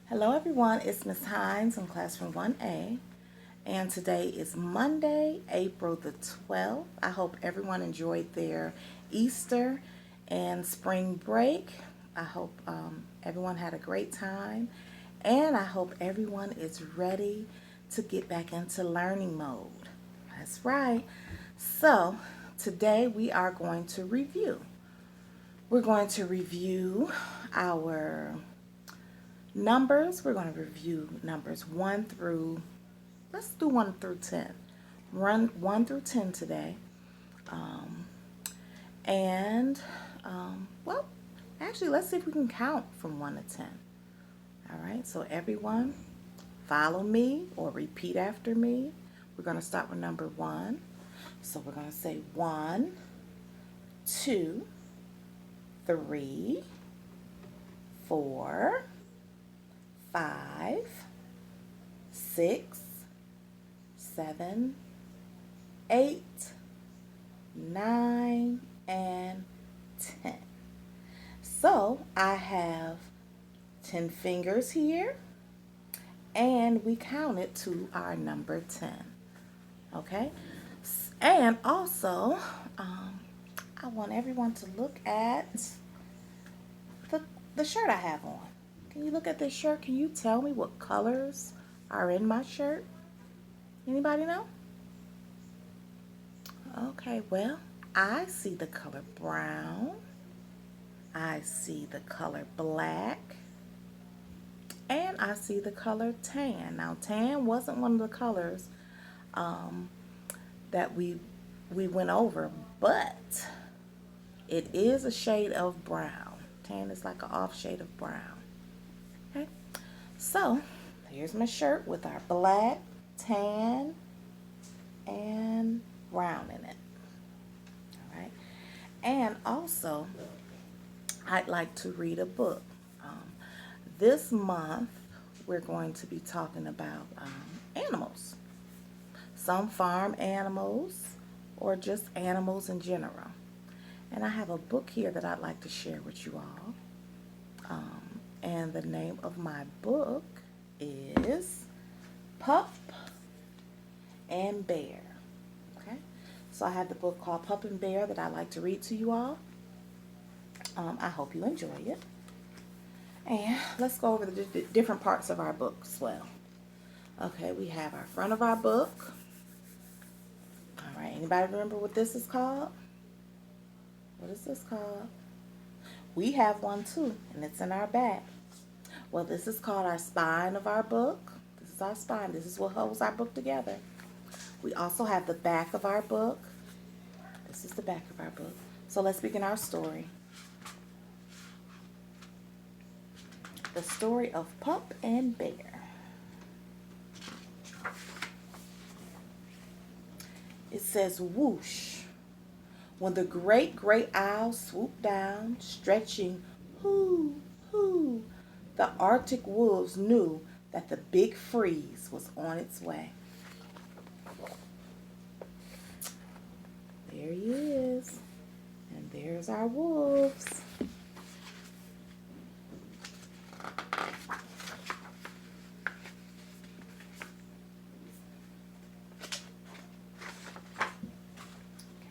Hello everyone, it's Miss Hines in Classroom 1A, and today is Monday, April the 12th. I hope everyone enjoyed their Easter and spring break. I hope everyone had a great time, and I hope everyone is ready to get back into learning mode. That's right. So today we are going to review. We're going to review our numbers. We're going to review numbers 1 through, let's do 1 through 10. Run 1 through 10 today. Um, and, well, actually, let's see if we can count from 1 to 10. All right, so everyone follow me or repeat after me. We're going to start with number 1. So we're going to say 1, 2, 3, 4, 5, 6, 7, 8, 9, and 10. So I have 10 fingers here, and we counted to our number 10. Okay? And also, I want everyone to look at the shirt I have on. Can you look at this shirt? Can you tell me what colors are in my shirt? Anybody know? Okay, well, I see the color brown. I see the color black. And I see the color tan. Now, tan wasn't one of the colors that we went over, but it is a shade of brown. Tan is like an off shade of brown. Okay, so here's my shirt with our black, tan, and brown in it. All right, and also I'd like to read a book. This month we're going to be talking about animals, some farm animals or just animals in general. And I have a book here that I'd like to share with you all. And the name of my book is Pup and Bear. Okay, so I have the book called Pup and Bear that I'd like to read to you all. I hope you enjoy it. And let's go over the different parts of our book as well. Okay, we have our front of our book. All right, anybody remember what this is called? What is this called? We have one too, and it's in our back. Well, this is called our spine of our book. This is our spine. This is what holds our book together. We also have the back of our book. This is the back of our book. So let's begin our story. The story of Pup and Bear. It says, whoosh. When the great gray owl swooped down, stretching, hoo, hoo, the Arctic wolves knew that the big freeze was on its way. There he is. And there's our wolves.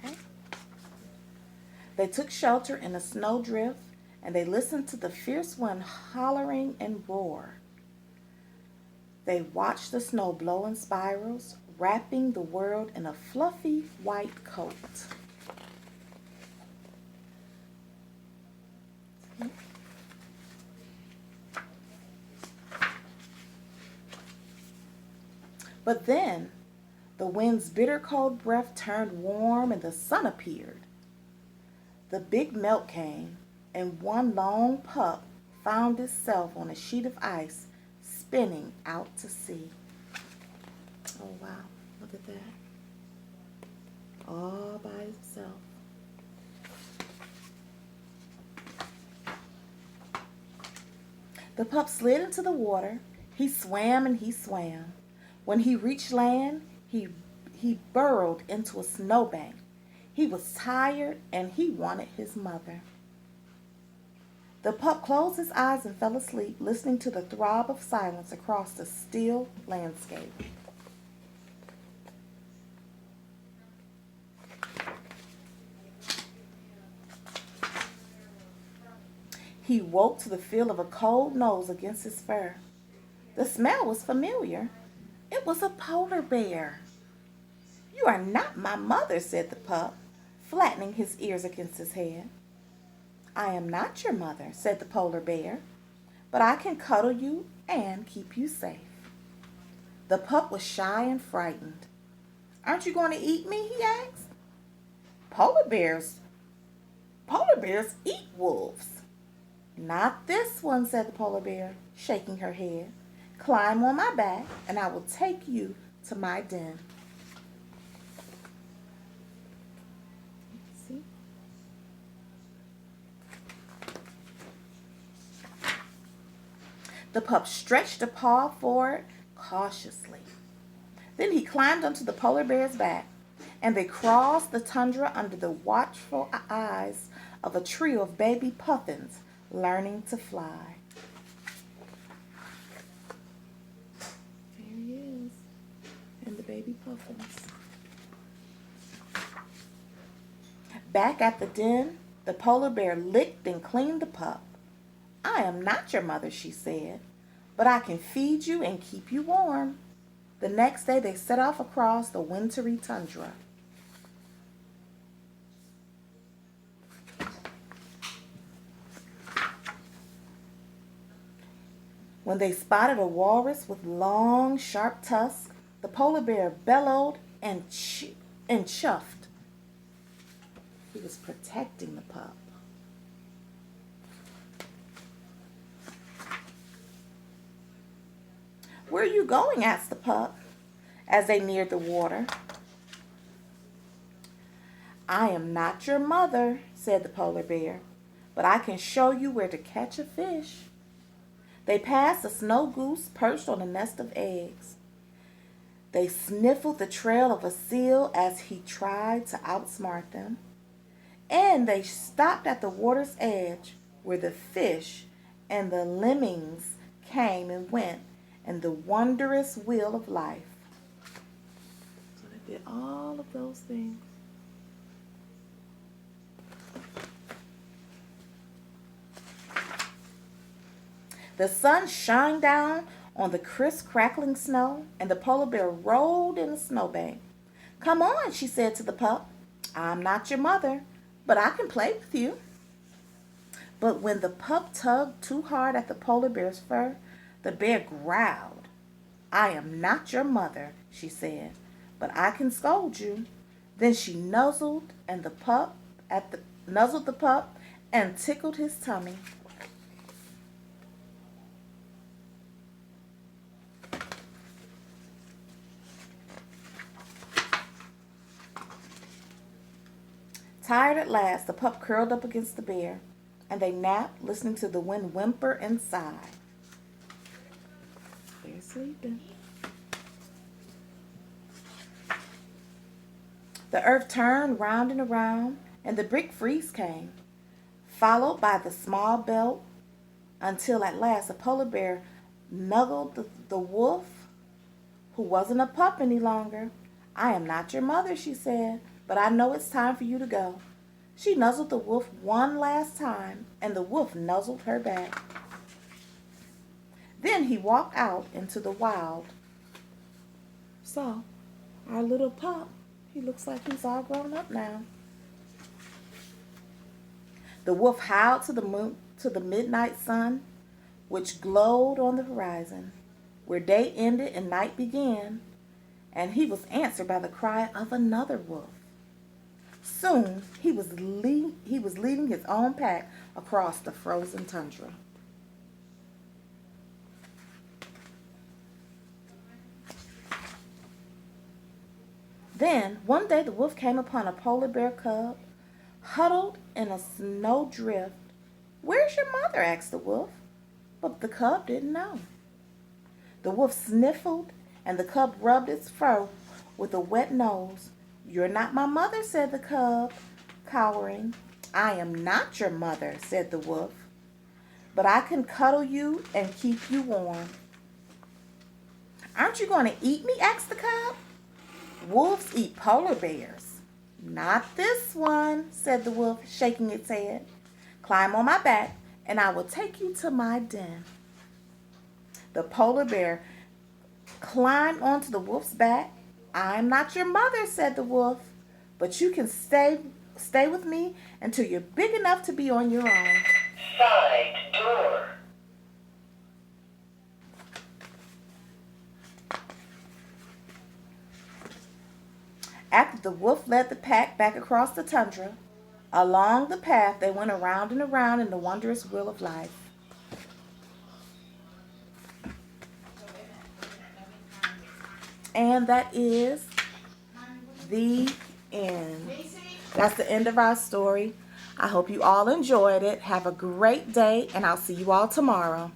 Okay. They took shelter in a snowdrift, and they listened to the fierce wind hollering and roar. They watched the snow blow in spirals, wrapping the world in a fluffy white coat. But then the wind's bitter cold breath turned warm and the sun appeared. The big melt came, and one lone pup found itself on a sheet of ice spinning out to sea. Oh wow, look at that. All by itself. The pup slid into the water. He swam and he swam. When he reached land, he burrowed into a snowbank. He was tired and he wanted his mother. The pup closed his eyes and fell asleep, listening to the throb of silence across the still landscape. He woke to the feel of a cold nose against his fur. The smell was familiar. It was a polar bear. "You are not my mother," said the pup, flattening his ears against his head. "I am not your mother," said the polar bear, "but I can cuddle you and keep you safe." The pup was shy and frightened. "Aren't you going to eat me?" he asked. Polar bears eat wolves." "Not this one," said the polar bear, shaking her head. "Climb on my back and I will take you to my den." See? The pup stretched a paw forward cautiously. Then he climbed onto the polar bear's back, and they crossed the tundra under the watchful eyes of a trio of baby puffins learning to fly. There he is, and the baby puffins. Back at the den, the polar bear licked and cleaned the pup. "I am not your mother," she said, "but I can feed you and keep you warm." The next day they set off across the wintry tundra. When they spotted a walrus with long, sharp tusks, the polar bear bellowed and chuffed. He was protecting the pup. "Where are you going?" asked the pup as they neared the water. "I am not your mother," said the polar bear, "but I can show you where to catch a fish." They passed a snow goose perched on a nest of eggs. They sniffled the trail of a seal as he tried to outsmart them. And they stopped at the water's edge where the fish and the lemmings came and went in the wondrous wheel of life. So they did all of those things. The sun shined down on the crisp, crackling snow, and the polar bear rolled in a snowbank. "Come on," she said to the pup. "I'm not your mother, but I can play with you." But when the pup tugged too hard at the polar bear's fur, the bear growled. "I am not your mother," she said, "but I can scold you." Then she nuzzled the pup and tickled his tummy. Tired at last, the pup curled up against the bear, and they napped, listening to the wind whimper and sigh. They're sleeping. The earth turned round and around, and the big freeze came, followed by the small belt, until at last the polar bear nuzzled the wolf, who wasn't a pup any longer. "I am not your mother," she said, "but I know it's time for you to go." She nuzzled the wolf one last time, and the wolf nuzzled her back. Then he walked out into the wild. So, our little pup, he looks like he's all grown up now. The wolf howled to the midnight sun, which glowed on the horizon, where day ended and night began, and he was answered by the cry of another wolf. Soon he was leading his own pack across the frozen tundra. Then one day the wolf came upon a polar bear cub huddled in a snowdrift. "Where's your mother?" asked the wolf, but the cub didn't know. The wolf sniffled, and the cub rubbed its fur with a wet nose. "You're not my mother," said the cub, cowering. "I am not your mother," said the wolf, but I can cuddle you and keep you warm. Aren't you going to eat me? Asked the cub. Wolves eat polar bears. Not this one, said the wolf, shaking its head. Climb on my back, and I will take you to my den. The polar bear climbed onto the wolf's back. I'm not your mother, said the wolf, but you can stay with me until you're big enough to be on your own. Side door. After the wolf led the pack back across the tundra, along the path they went around and around in the wondrous wheel of life. And that is the end. That's the end of our story. I hope you all enjoyed it. Have a great day, and I'll see you all tomorrow.